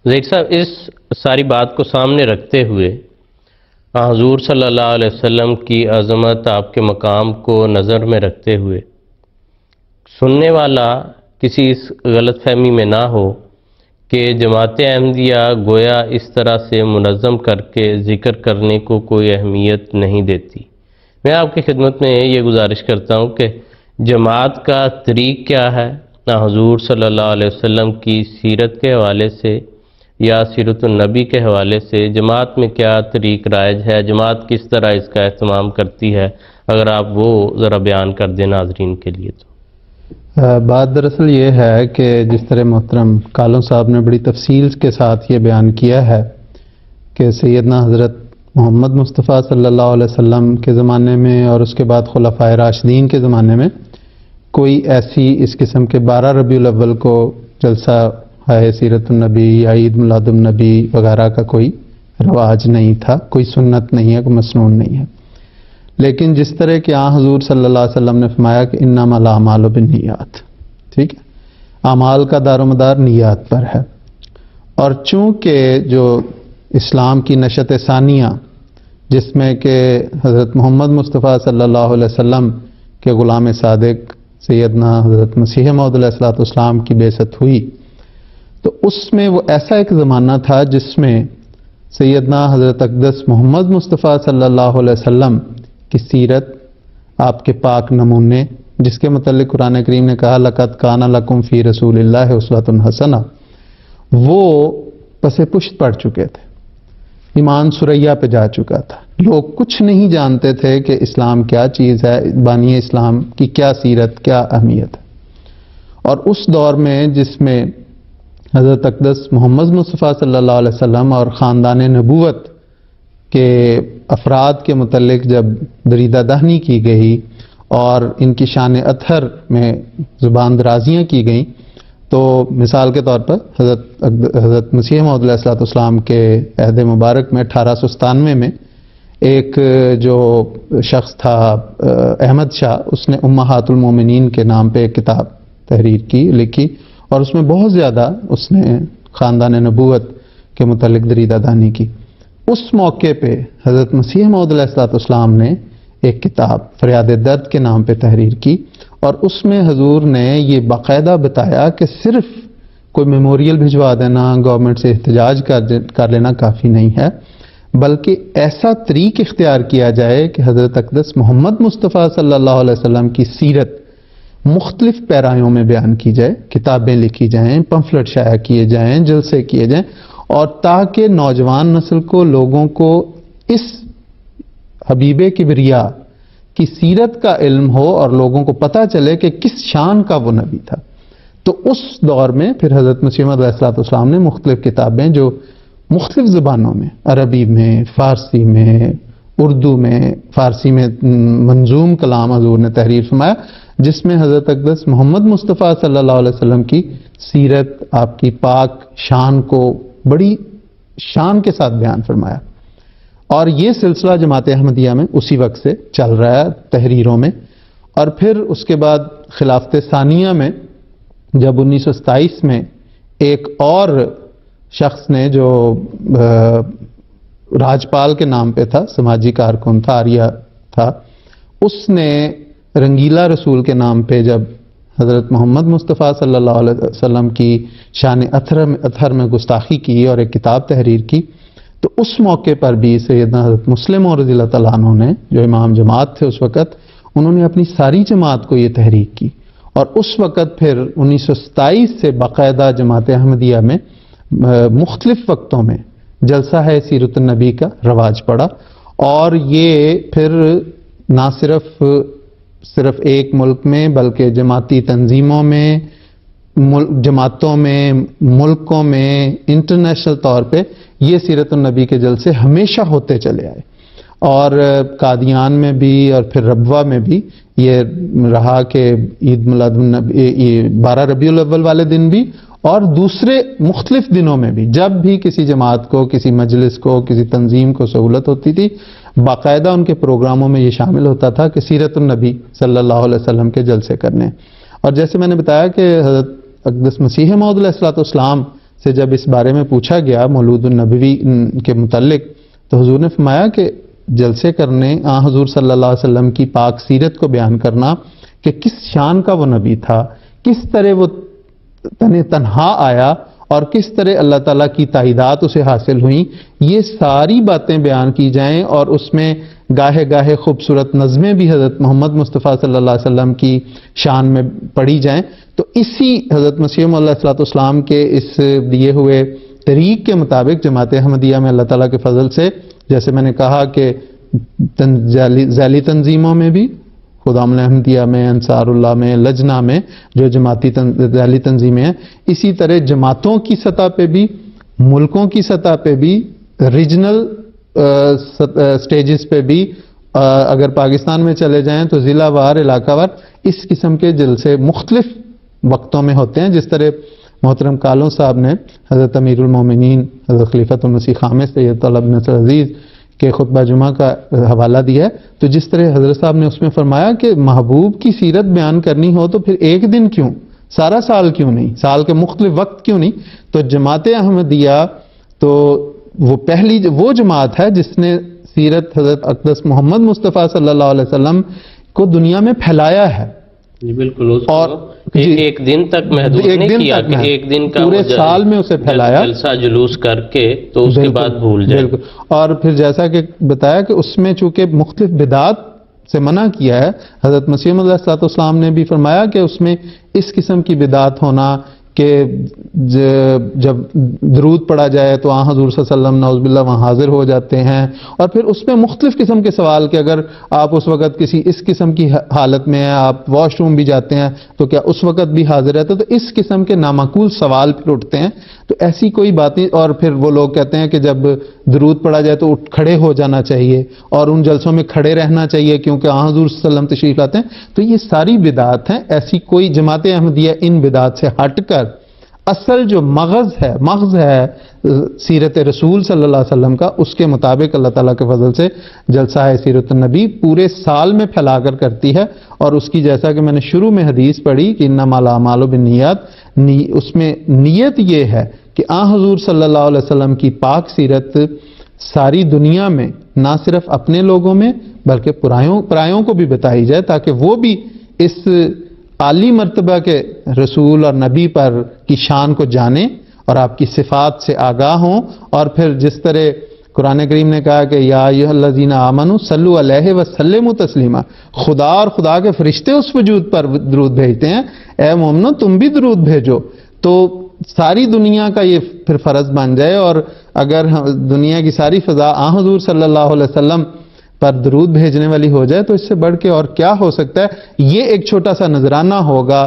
زید صاحب، اس ساری بات کو سامنے رکھتے ہوئے حضور صلی اللہ علیہ وسلم کی عظمت، آپ کے مقام کو نظر میں رکھتے ہوئے سننے والا کسی اس غلط فہمی میں نہ ہو کہ جماعت احمدیہ گویا اس طرح سے منظم کر کے ذکر کرنے کو کوئی اہمیت نہیں دیتی۔ میں آپ کی خدمت میں یہ گزارش کرتا ہوں کہ جماعت کا طریق کیا ہے، حضور صلی اللہ علیہ وسلم کی سیرت کے حوالے سے یا سیرت النبی کے حوالے سے جماعت میں کیا طریق رائج ہے، جماعت کس طرح اس کا اہتمام کرتی ہے، اگر آپ وہ ذرا بیان کر دیں ناظرین کے لیے تو۔ بات دراصل یہ ہے کہ جس طرح محترم کالوں صاحب نے بڑی تفصیل کے ساتھ یہ بیان کیا ہے کہ سیدنا حضرت محمد مصطفیٰ صلی اللہ علیہ وسلم کے زمانے میں اور اس کے بعد خلفائے راشدین کے زمانے میں کوئی ایسی اس قسم کے 12 ربیع الاول کو جلسہ ہے سیرت النبی یا عید میلاد النبی وغیرہ کا کوئی رواج نہیں تھا، کوئی سنت نہیں ہے، کوئی مسنون نہیں ہے۔ لیکن جس طرح کہ حضور صلی اللہ علیہ وسلم نے فرمایا کہ انما الاعمال بالنیات، ٹھیک ہے، اعمال کا دار و مدار نیات پر ہے، اور چونکہ جو اسلام کی نشأت ثانیہ جس میں کہ حضرت محمد مصطفیٰ صلی اللہ علیہ وسلم کے غلام صادق سیدنا حضرت مسیح موعود علیہ السلام کی بعثت ہوئی، تو اس میں وہ ایسا ایک زمانہ تھا جس میں سیدنا حضرت اقدس محمد مصطفیٰ صلی اللہ علیہ وسلم کی سیرت، آپ کے پاک نمونے، جس کے متعلق قرآن کریم نے کہا لَقَدْ كَانَ لَكُمْ فِي رَسُولِ اللَّهِ أُسْوَةٌ حَسَنَةٌ، وہ پس پشت پڑ چکے تھے، ایمان ثریا پہ جا چکا تھا، لوگ کچھ نہیں جانتے تھے کہ اسلام کیا چیز ہے، بانی اسلام کی کیا سیرت، کیا اہمیت ہے۔ اور اس دور میں جس میں حضرت اقدس محمد مصطفیٰ صلی اللہ علیہ وسلم اور خاندان نبوت کے افراد کے متعلق جب دریدہ دہنی کی گئی اور ان کی شان اطہر میں زبان درازیاں کی گئیں، تو مثال کے طور پر حضرت مسیح موعود علیہ السلام کے عہد مبارک میں 1897 میں ایک جو شخص تھا احمد شاہ، اس نے امہات المومنین کے نام پہ ایک کتاب تحریر کی، لکھی، اور اس میں بہت زیادہ اس نے خاندان نبوت کے متعلق دریدہ دانی کی۔ اس موقع پہ حضرت مسیح موعود علیہ السلام نے ایک کتاب فریاد درد کے نام پہ تحریر کی، اور اس میں حضور نے یہ باقاعدہ بتایا کہ صرف کوئی میموریل بھجوا دینا، گورنمنٹ سے احتجاج کر لینا کافی نہیں ہے، بلکہ ایسا طریق اختیار کیا جائے کہ حضرت اقدس محمد مصطفیٰ صلی اللہ علیہ وسلم کی سیرت مختلف پیرایوں میں بیان کی جائے، کتابیں لکھی جائیں، پمفلٹ شائع کیے جائیں، جلسے کیے جائیں، اور تاکہ نوجوان نسل کو، لوگوں کو اس حبیب کبریا کی سیرت کا علم ہو اور لوگوں کو پتہ چلے کہ کس شان کا وہ نبی تھا۔ تو اس دور میں پھر حضرت مسیح موعود علیہ السلام نے مختلف کتابیں جو مختلف زبانوں میں، عربی میں، فارسی میں، اردو میں، فارسی میں منظوم کلام حضور نے تحریر فرمایا، جس میں حضرت اقدس محمد مصطفیٰ صلی اللہ علیہ وسلم کی سیرت، آپ کی پاک شان کو بڑی شان کے ساتھ بیان فرمایا۔ اور یہ سلسلہ جماعت احمدیہ میں اسی وقت سے چل رہا ہے تحریروں میں، اور پھر اس کے بعد خلافت ثانیہ میں جب 1927 میں ایک اور شخص نے جو راجپال کے نام پہ تھا، سماجی کارکن تھا، آریہ تھا، اس نے رنگیلا رسول کے نام پہ جب حضرت محمد مصطفیٰ صلی اللہ علیہ وسلم کی شان اطہر میں گستاخی کی اور ایک کتاب تحریر کی، تو اس موقع پر بھی سیدنا حضرت مسلم رضی اللہ تعالیٰ عنہ نے، جو امام جماعت تھے اس وقت، انہوں نے اپنی ساری جماعت کو یہ تحریک کی، اور اس وقت پھر 1927 سے باقاعدہ جماعت احمدیہ میں مختلف وقتوں میں جلسہ ہے سیرت النبی کا رواج پڑا، اور یہ پھر نہ صرف ایک ملک میں بلکہ جماعتی تنظیموں میں، جماعتوں میں، ملکوں میں، انٹرنیشنل طور پہ یہ سیرت النبی کے جلسے ہمیشہ ہوتے چلے آئے، اور قادیان میں بھی اور پھر ربوہ میں بھی یہ رہا کہ عید میلاد النبی 12 ربیع الاول والے دن بھی اور دوسرے مختلف دنوں میں بھی جب بھی کسی جماعت کو، کسی مجلس کو، کسی تنظیم کو سہولت ہوتی تھی، باقاعدہ ان کے پروگراموں میں یہ شامل ہوتا تھا کہ سیرت النبی صلی اللہ علیہ وسلم کے جلسے کرنے۔ اور جیسے میں نے بتایا کہ حضرت اقدس مسیح موعود علیہ السلام سے جب اس بارے میں پوچھا گیا مولود النبوی کے متعلق، تو حضور نے فرمایا کہ جلسے کرنے، حضور صلی اللہ علیہ وسلم کی پاک سیرت کو بیان کرنا کہ کس شان کا وہ نبی تھا، کس طرح وہ تنہا آیا اور کس طرح اللہ تعالیٰ کی تائیدات اسے حاصل ہوئیں، یہ ساری باتیں بیان کی جائیں اور اس میں گاہے گاہے خوبصورت نظمیں بھی حضرت محمد مصطفیٰ صلی اللہ علیہ وسلم کی شان میں پڑھی جائیں، تو اسی حضرت مسیح موعود علیہ السلام کے اس دیے ہوئے طریق کے مطابق جماعت احمدیہ میں اللہ تعالیٰ کے فضل سے، جیسے میں نے کہا کہ ذیلی تنظیموں میں بھی، خدام الاحمدیہ میں، انصار اللہ میں، لجنہ میں جو جماعتی ذیلی تنظیمیں ہیں، اسی طرح جماعتوں کی سطح پہ بھی، ملکوں کی سطح پہ بھی، ریجنل سٹیجز پہ بھی، اگر پاکستان میں چلے جائیں تو ضلع وار، علاقہ وار اس قسم کے جلسے مختلف وقتوں میں ہوتے ہیں. جس طرح محترم کالوں صاحب نے حضرت امیر المومنین حضرت خلیفۃ المسیح خامس سید طلب نصر عزیز کے خطبہ جمعہ کا حوالہ دیا ہے، تو جس طرح حضرت صاحب نے اس میں فرمایا کہ محبوب کی سیرت بیان کرنی ہو تو پھر ایک دن کیوں، سارا سال کیوں نہیں، سال کے مختلف وقت کیوں نہیں. تو جماعت احمدیہ تو وہ پہلی وہ جماعت ہے جس نے سیرت حضرت اقدس محمد مصطفیٰ صلی اللہ علیہ وسلم کو دنیا میں پھیلایا ہے. جی بالکل، اور ایک دن تک محدود نہیں کیا کہ ایک دن کا، پورے سال میں اسے پھیلایا، جلسہ جلوس کر کے تو اس کے بعد بھول جائے. بالکل. اور پھر جیسا کہ بتایا کہ اس میں چونکہ مختلف بدعات سے منع کیا ہے، حضرت مسیح موعود علیہ السلام نے بھی فرمایا کہ اس میں اس قسم کی بدعت ہونا کہ جب درود پڑھا جائے تو حضور صلی اللہ علیہ وسلم نعوذ باللہ وہاں حاضر ہو جاتے ہیں، اور پھر اس میں مختلف قسم کے سوال کہ اگر آپ اس وقت کسی اس قسم کی حالت میں ہیں، آپ واش روم بھی جاتے ہیں تو کیا اس وقت بھی حاضر رہتے؟ تو اس قسم کے نامعقول سوال پھر اٹھتے ہیں. تو ایسی کوئی باتیں، اور پھر وہ لوگ کہتے ہیں کہ جب درود پڑھا جائے تو کھڑے ہو جانا چاہیے اور ان جلسوں میں کھڑے رہنا چاہیے کیونکہ حضور صلی اللہ علیہ وسلم تشریف لاتے ہیں. تو یہ ساری بدعات ہیں. ایسی کوئی جماعت احمدیہ ان بدعات سے ہٹ کر اصل جو مغز ہے سیرت رسول صلی اللہ علیہ وسلم کا، اس کے مطابق اللہ تعالیٰ کے فضل سے جلسہ سیرت النبی پورے سال میں پھیلا کر کرتی ہے. اور اس کی جیسا کہ میں نے شروع میں حدیث پڑھی کہ انما الاعمال بالنیات، اس میں نیت یہ ہے کہ حضور صلی اللہ علیہ وسلم کی پاک سیرت ساری دنیا میں نہ صرف اپنے لوگوں میں بلکہ پرایوں کو بھی بتائی جائے تاکہ وہ بھی اس عالی مرتبہ کے رسول اور نبی پر کی شان کو جانیں اور آپ کی صفات سے آگاہ ہوں. اور پھر جس طرح قرآن کریم نے کہا کہ یا ایھا الذین آمنوا صلوا علیہ وسلموا تسلیما، خدا اور خدا کے فرشتے اس وجود پر درود بھیجتے ہیں، اے مومنو تم بھی درود بھیجو. تو ساری دنیا کا یہ پھر فرض بن جائے، اور اگر دنیا کی ساری فضا حضور صلی اللہ علیہ وسلم پر درود بھیجنے والی ہو جائے تو اس سے بڑھ کے اور کیا ہو سکتا ہے. یہ ایک چھوٹا سا نذرانہ ہوگا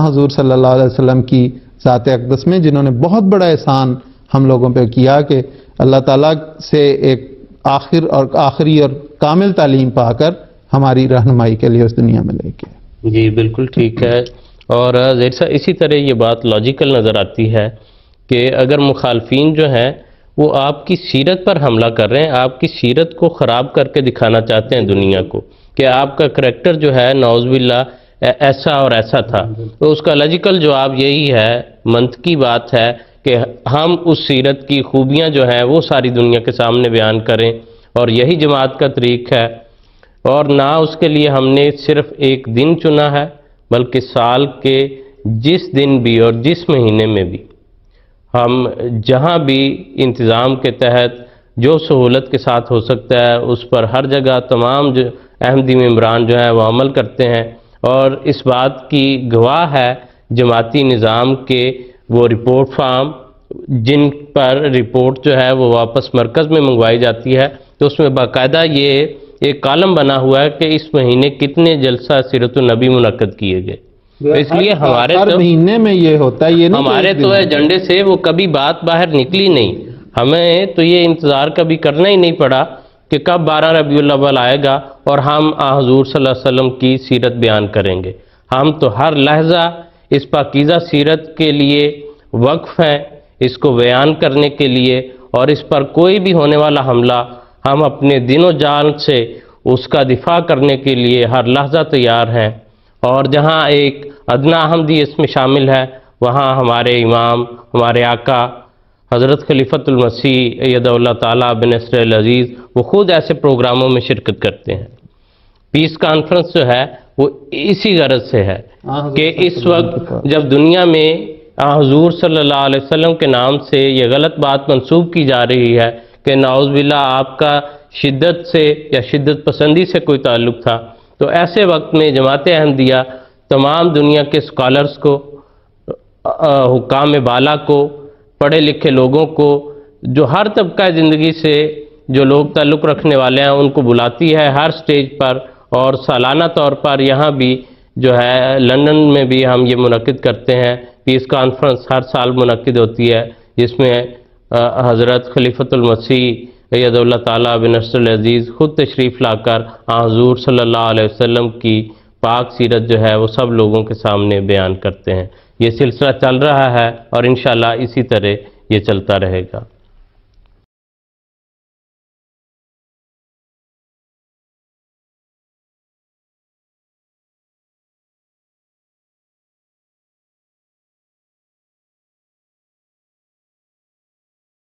حضور صلی اللہ علیہ وسلم کی ذات اقدس میں، جنہوں نے بہت بڑا احسان ہم لوگوں پہ کیا کہ اللہ تعالیٰ سے ایک آخری اور کامل تعلیم پا کر ہماری رہنمائی کے لیے اس دنیا میں لے کے. جی بالکل ٹھیک ہے. اور ظاہر صاحب اسی طرح یہ بات لاجیکل نظر آتی ہے کہ اگر مخالفین جو ہیں وہ آپ کی سیرت پر حملہ کر رہے ہیں، آپ کی سیرت کو خراب کر کے دکھانا چاہتے ہیں دنیا کو کہ آپ کا کریکٹر جو ہے نعوذ باللہ ایسا اور ایسا تھا، تو اس کا لاجیکل جواب یہی ہے، منطقی بات ہے کہ ہم اس سیرت کی خوبیاں جو ہیں وہ ساری دنیا کے سامنے بیان کریں، اور یہی جماعت کا طریق ہے. اور نہ اس کے لیے ہم نے صرف ایک دن چنا ہے بلکہ سال کے جس دن بھی اور جس مہینے میں بھی ہم جہاں بھی انتظام کے تحت جو سہولت کے ساتھ ہو سکتا ہے اس پر ہر جگہ تمام جو احمدی ممبران جو ہیں وہ عمل کرتے ہیں. اور اس بات کی گواہ ہے جماعتی نظام کے وہ رپورٹ فارم جن پر رپورٹ جو ہے وہ واپس مرکز میں منگوائی جاتی ہے، تو اس میں باقاعدہ یہ ایک کالم بنا ہوا ہے کہ اس مہینے کتنے جلسہ سیرت النبی منعقد کیے گئے. اس لیے ہمارے ہر مہینے میں یہ ہوتا ہے، یہ نہیں ہمارے تو ایجنڈے سے وہ کبھی بات باہر نکلی نہیں. ہمیں تو یہ انتظار کبھی کرنا ہی نہیں پڑا کہ کب 12 ربیع الاول آئے گا اور ہم حضور صلی اللہ علیہ وسلم کی سیرت بیان کریں گے. ہم تو ہر لحظہ اس پاکیزہ سیرت کے لیے وقف ہیں، اس کو بیان کرنے کے لیے، اور اس پر کوئی بھی ہونے والا حملہ ہم اپنے دین و جان سے اس کا دفاع کرنے کے لیے ہر لحظہ تیار ہیں. اور جہاں ایک ادنا احمدی اس میں شامل ہے وہاں ہمارے امام، ہمارے آقا حضرت خلیفۃ المسیح اید اللہ تعالیٰ بنصر العزیز وہ خود ایسے پروگراموں میں شرکت کرتے ہیں۔ پیس کانفرنس جو ہے وہ اسی غرض سے ہے کہ اس وقت جب دنیا میں حضور صلی اللہ علیہ وسلم کے نام سے یہ غلط بات منسوب کی جا رہی ہے کہ نعوذ باللہ آپ کا شدت سے یا شدت پسندی سے کوئی تعلق تھا، تو ایسے وقت میں جماعت احمدیہ تمام دنیا کے اسکالرز کو، حکام بالا کو، پڑھے لکھے لوگوں کو، جو ہر طبقہ زندگی سے جو لوگ تعلق رکھنے والے ہیں ان کو بلاتی ہے ہر سٹیج پر، اور سالانہ طور پر یہاں بھی جو ہے لندن میں بھی ہم یہ منعقد کرتے ہیں۔ پیس کانفرنس ہر سال منعقد ہوتی ہے جس میں حضرت خلیفۃ المسیح اید اللہ تعالیٰ بنصر العزیز خود تشریف لا کر حضور صلی اللہ علیہ وسلم کی پاک سیرت جو ہے وہ سب لوگوں کے سامنے بیان کرتے ہیں۔ یہ سلسلہ چل رہا ہے اور انشاءاللہ اسی طرح یہ چلتا رہے گا۔